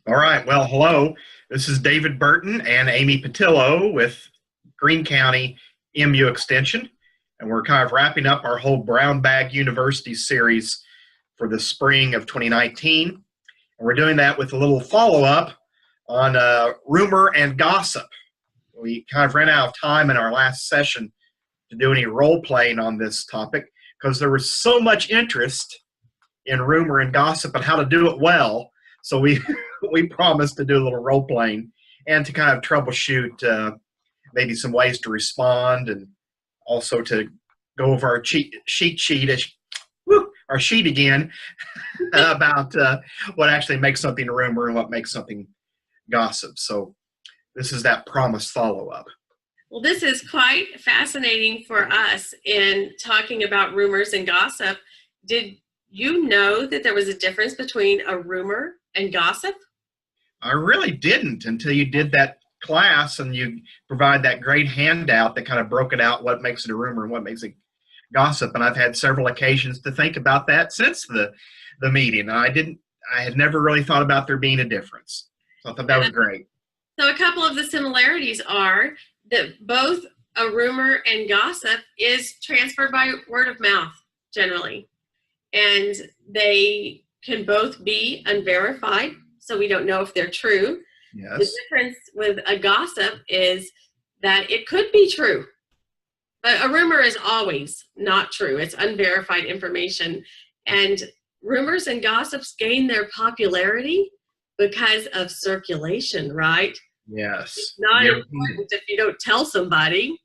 All right. Well, hello. This is David Burton and Amy Patillo with Greene County MU Extension, and we're kind of wrapping up our whole Brown Bag University series for the spring of 2019. And we're doing that with a little follow-up on rumor and gossip. We kind of ran out of time in our last session to do any role-playing on this topic because there was so much interest in rumor and gossip and how to do it well. So we we promised to do a little role playing and to kind of troubleshoot maybe some ways to respond, and also to go over our our sheet again about what actually makes something a rumor and what makes something gossip. So this is that promised follow up. Well, this is quite fascinating for us in talking about rumors and gossip. Did you know that there was a difference between a rumor and gossip? I really didn't until you did that class and you provide that great handout that kind of broke it out, what makes it a rumor and what makes it gossip. And I've had several occasions to think about that since the meeting. I had never really thought about there being a difference. So I thought that was great. So a couple of the similarities are that both a rumor and gossip is transferred by word of mouth generally. And they can both be unverified, so we don't know if they're true. Yes. The difference with a gossip is that it could be true. But a rumor is always not true. It's unverified information. And rumors and gossips gain their popularity because of circulation, right? Yes. It's not important if you don't tell somebody.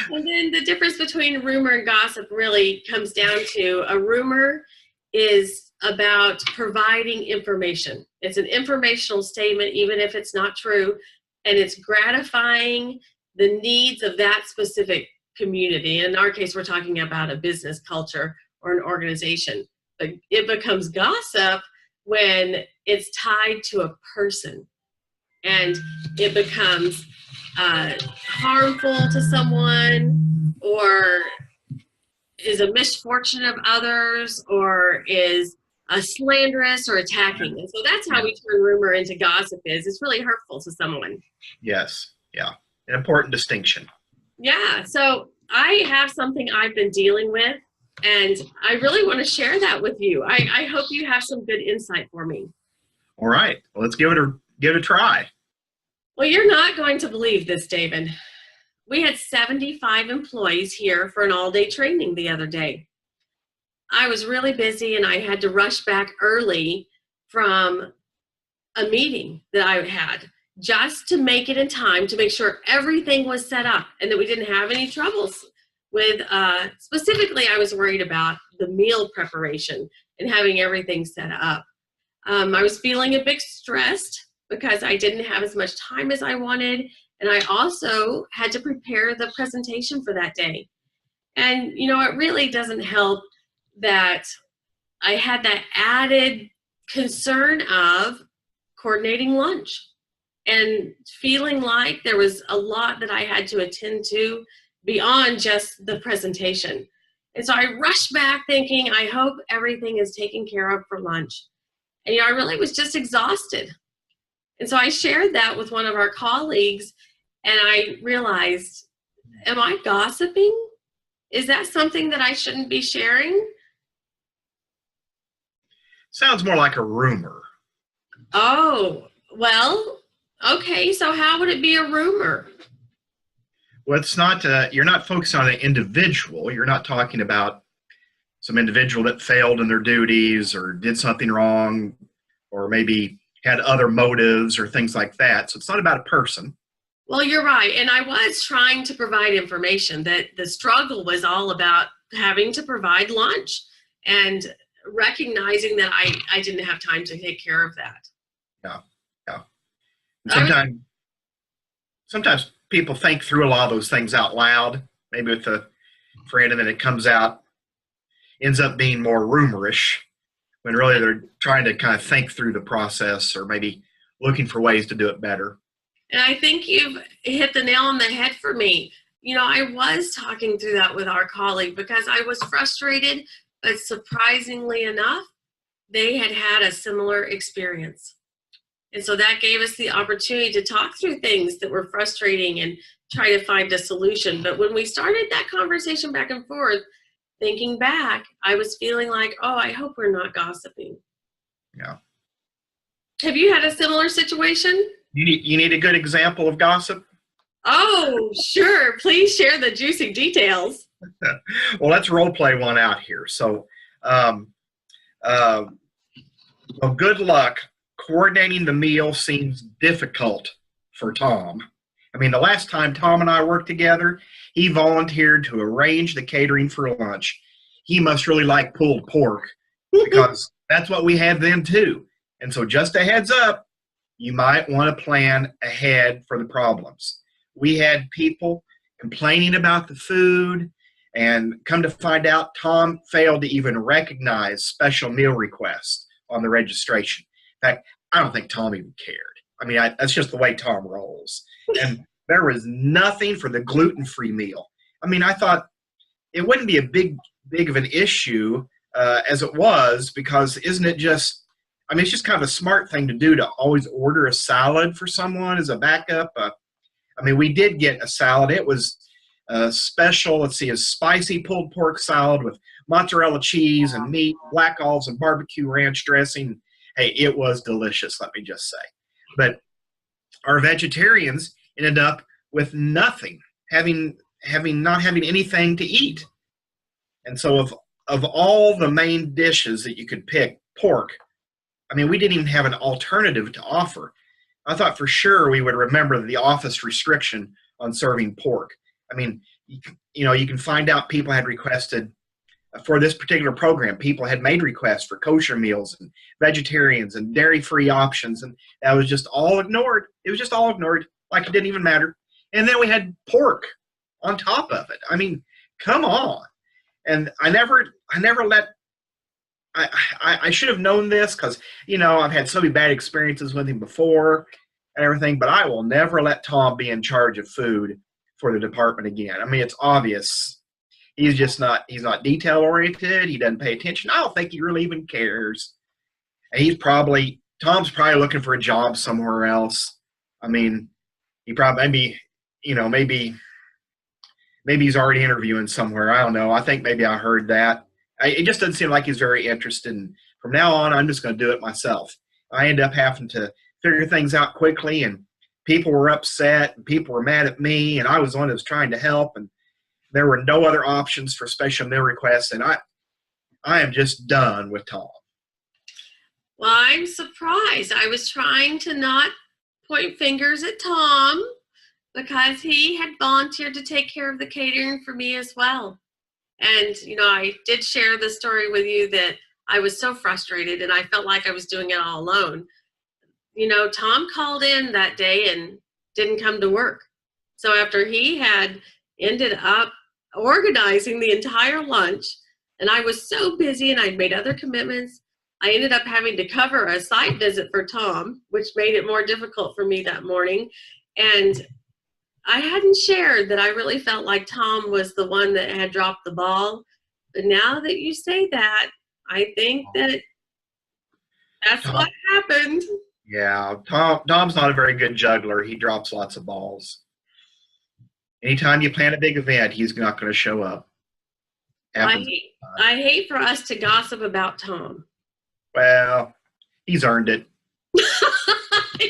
And then the difference between rumor and gossip really comes down to a rumor is about providing information. It's an informational statement, even if it's not true, and it's gratifying the needs of that specific community. In our case, we're talking about a business culture or an organization. But it becomes gossip when it's tied to a person, and it becomes harmful to someone, or is a misfortune of others, or is slanderous or attacking. And so that's how we turn rumor into gossip. It's really hurtful to someone. Yes. Yeah. An important distinction. Yeah. So I have something I've been dealing with, and I really want to share that with you. I hope you have some good insight for me. All right. Well, let's give it a try. Well, you're not going to believe this, David. We had 75 employees here for an all-day training the other day. I was really busy and I had to rush back early from a meeting that I had just to make it in time to make sure everything was set up and that we didn't have any troubles with, specifically I was worried about the meal preparation and having everything set up. I was feeling a bit stressed because I didn't have as much time as I wanted, and I also had to prepare the presentation for that day. And, you know, it really doesn't help that I had that added concern of coordinating lunch and feeling like there was a lot that I had to attend to beyond just the presentation. And so I rushed back thinking, I hope everything is taken care of for lunch. And, you know, I really was just exhausted. And so I shared that with one of our colleagues, and I realized, am I gossiping? Is that something that I shouldn't be sharing? Sounds more like a rumor. Oh, well, okay, so how would it be a rumor? Well, it's not, you're not focusing on an individual. You're not talking about some individual that failed in their duties or did something wrong or maybe had other motives or things like that. So it's not about a person. Well, you're right. And I was trying to provide information that the struggle was all about having to provide lunch and recognizing that I didn't have time to take care of that. Yeah, yeah. And sometimes people think through a lot of those things out loud, maybe with a friend, and then it comes out, ends up being more rumorish when really they're trying to kind of think through the process or maybe looking for ways to do it better. And I think you've hit the nail on the head for me. You know, I was talking through that with our colleague because I was frustrated, but surprisingly enough, they had had a similar experience. And so that gave us the opportunity to talk through things that were frustrating and try to find a solution. But when we started that conversation back and forth, thinking back, I was feeling like, oh, I hope we're not gossiping. Yeah. Have you had a similar situation? You need a good example of gossip? Oh, sure. Please share the juicy details. Well, let's role play one out here. So, well, good luck. Coordinating the meal seems difficult for Tom. I mean, the last time Tom and I worked together, he volunteered to arrange the catering for lunch. He must really like pulled pork because that's what we had then too. And so just a heads up, you might want to plan ahead for the problems. We had people complaining about the food, and come to find out, Tom failed to even recognize special meal requests on the registration. In fact, I don't think Tom even cared. I mean, that's just the way Tom rolls. And there was nothing for the gluten-free meal. I mean, I thought it wouldn't be a big of an issue as it was, because isn't it just, I mean, it's just kind of a smart thing to do to always order a salad for someone as a backup. I mean, we did get a salad. It was special, let's see, a spicy pulled pork salad with mozzarella cheese and meat, black olives and barbecue ranch dressing. Hey, it was delicious, let me just say. But our vegetarians ended up with nothing, not having anything to eat. And so of all the main dishes that you could pick, pork, I mean, we didn't even have an alternative to offer. I thought for sure we would remember the office restriction on serving pork. I mean, you can find out people had requested for this particular program, people had made requests for kosher meals and vegetarians and dairy-free options, and that was just all ignored. It was just all ignored, like it didn't even matter. And then we had pork on top of it. I mean, come on. And I never let, I should have known this because, I've had so many bad experiences with him before and everything, but I will never let Tom be in charge of food for the department again. I mean, it's obvious. He's not detail oriented. He doesn't pay attention. I don't think he really even cares. And Tom's probably looking for a job somewhere else. I mean, he probably, maybe he's already interviewing somewhere. I don't know. I think maybe I heard that. It just doesn't seem like he's very interested. And from now on, I'm just going to do it myself. I end up having to figure things out quickly, and people were upset, and people were mad at me, and I was the one that was trying to help, and there were no other options for special meal requests, and I am just done with Tom. Well, I'm surprised. I was trying to not point fingers at Tom because he had volunteered to take care of the catering for me as well. And, I did share the story with you that I was so frustrated and I felt like I was doing it all alone. Tom called in that day and didn't come to work. So after he had ended up organizing the entire lunch, and I was so busy and I'd made other commitments, I ended up having to cover a site visit for Tom, which made it more difficult for me that morning. And I hadn't shared that I really felt like Tom was the one that had dropped the ball. But now that you say that, I think that's what happened. Yeah, Tom's not a very good juggler. He drops lots of balls. Anytime you plan a big event, he's not going to show up. I hate for us to gossip about Tom. Well, he's earned it.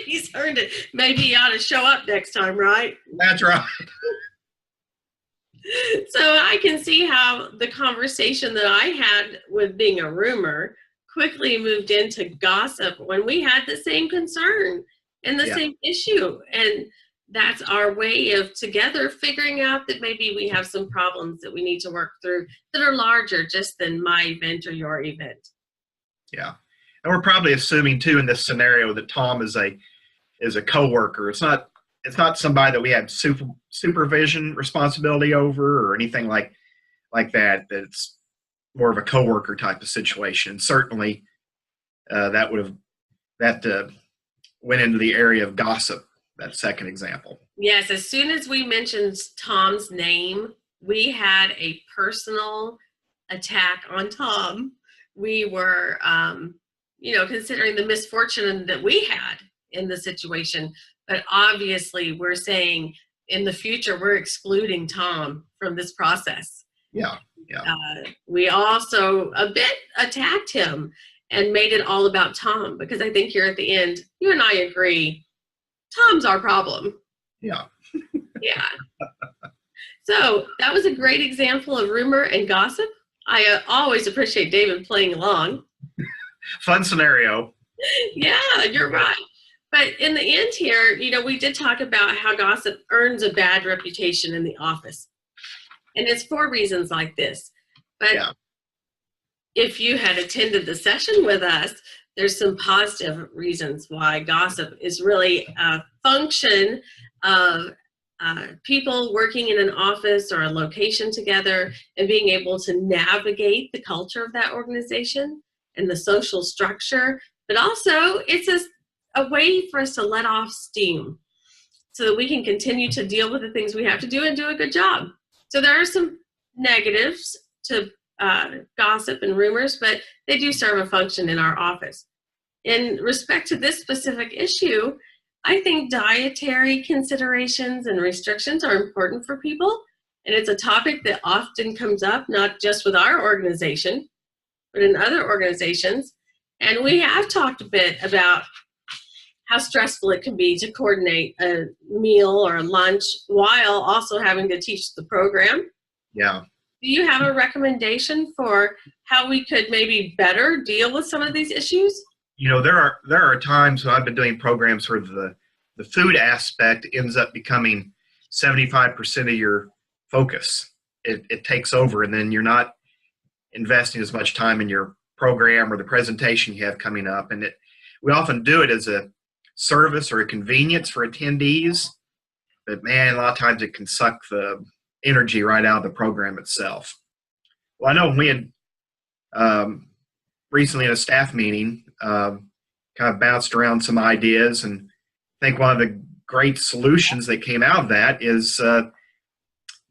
He's earned it. Maybe he ought to show up next time, right? That's right. So I can see how the conversation that I had with being a rumor quickly moved into gossip when we had the same concern and the same issue. And that's our way of together figuring out that maybe we have some problems that we need to work through that are larger just than my event or your event. Yeah. And we're probably assuming too in this scenario that Tom is a coworker. It's not somebody that we have supervision responsibility over or anything like that. That it's more of a coworker type of situation. Certainly, that went into the area of gossip. That second example. Yes, as soon as we mentioned Tom's name, we had a personal attack on Tom. We were considering the misfortune that we had in the situation. But obviously, we're saying in the future, we're excluding Tom from this process. Yeah. We also a bit attacked him and made it all about Tom, because I think here at the end, you and I agree, Tom's our problem. Yeah. Yeah. So that was a great example of rumor and gossip. I always appreciate David playing along. Fun scenario. Yeah, you're right. But in the end here, we did talk about how gossip earns a bad reputation in the office. And it's for reasons like this. But if you had attended the session with us, there's some positive reasons why gossip is really a function of people working in an office or a location together and being able to navigate the culture of that organization and the social structure. But also, it's a way for us to let off steam so that we can continue to deal with the things we have to do and do a good job. So there are some negatives to gossip and rumors, but they do serve a function in our office. In respect to this specific issue, I think dietary considerations and restrictions are important for people, and it's a topic that often comes up, not just with our organization, but in other organizations. And we have talked a bit about how stressful it can be to coordinate a meal or a lunch while also having to teach the program. Yeah. Do you have a recommendation for how we could maybe better deal with some of these issues? There are times when I've been doing programs where the food aspect ends up becoming 75% of your focus. It takes over, and then you're not investing as much time in your program or the presentation you have coming up. And we often do it as a service or a convenience for attendees, but man, a lot of times it can suck the energy right out of the program itself. Well, I know we had recently in a staff meeting kind of bounced around some ideas, and I think one of the great solutions that came out of that is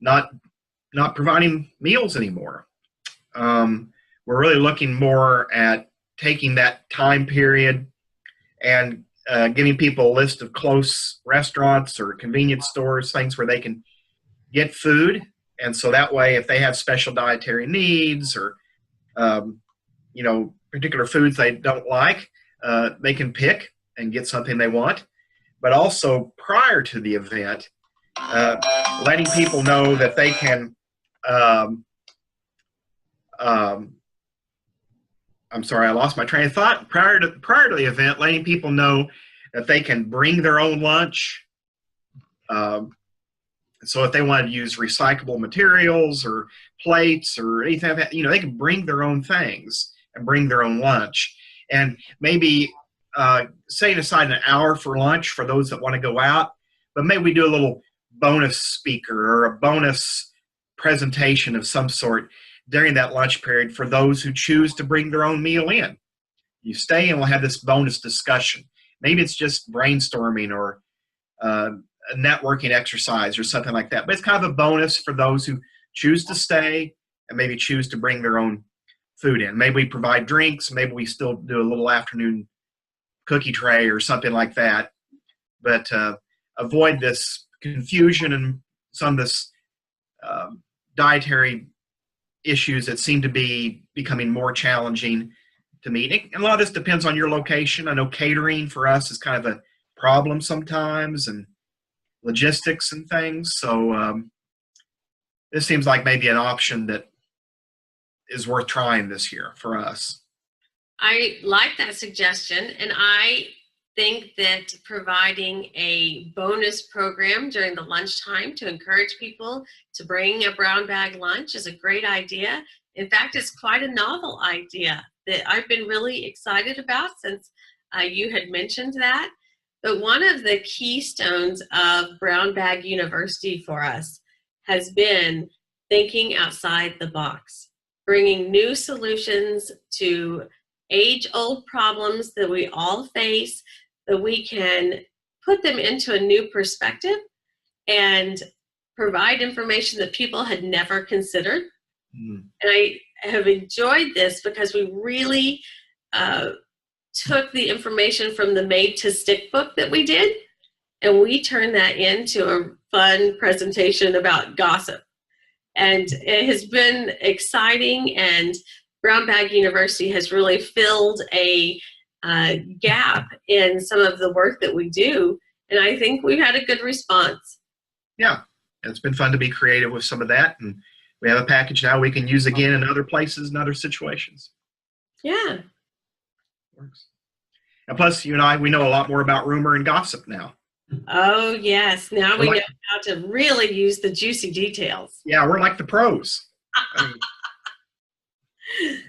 not providing meals anymore. We're really looking more at taking that time period and giving people a list of close restaurants or convenience stores, things where they can get food. And so that way, if they have special dietary needs or, particular foods they don't like, they can pick and get something they want. But also prior to the event, letting people know that they can, I'm sorry, I lost my train of thought. Prior to the event, letting people know that they can bring their own lunch. So if they want to use recyclable materials or plates or anything like that, they can bring their own things and bring their own lunch. And maybe setting aside an hour for lunch for those that want to go out, but maybe we do a little bonus speaker or a bonus presentation of some sort during that lunch period for those who choose to bring their own meal in. You stay and we'll have this bonus discussion. Maybe it's just brainstorming or a networking exercise or something like that. But it's kind of a bonus for those who choose to stay and maybe choose to bring their own food in. Maybe we provide drinks. Maybe we still do a little afternoon cookie tray or something like that. But avoid this confusion and some of this dietary issues that seem to be becoming more challenging to meet. And a lot of this depends on your location. I know catering for us is kind of a problem sometimes, and logistics and things. So this seems like maybe an option that is worth trying this year for us. I like that suggestion, and I think that providing a bonus program during the lunchtime to encourage people to bring a brown bag lunch is a great idea. In fact, it's quite a novel idea that I've been really excited about since you had mentioned that. But one of the keystones of Brown Bag University for us has been thinking outside the box, bringing new solutions to age-old problems that we all face, that we can put them into a new perspective and provide information that people had never considered. And I have enjoyed this because we really took the information from the Made to Stick book that we did, and we turned that into a fun presentation about gossip. And it has been exciting, and Brown Bag University has really filled a gap in some of the work that we do, and I think we've had a good response. Yeah, it's been fun to be creative with some of that, and we have a package now we can use again in other places and other situations. Yeah. Works. And plus, you and I, we know a lot more about rumor and gossip now. Oh, yes. Now we know how to really use the juicy details. Yeah, we're like the pros. I mean,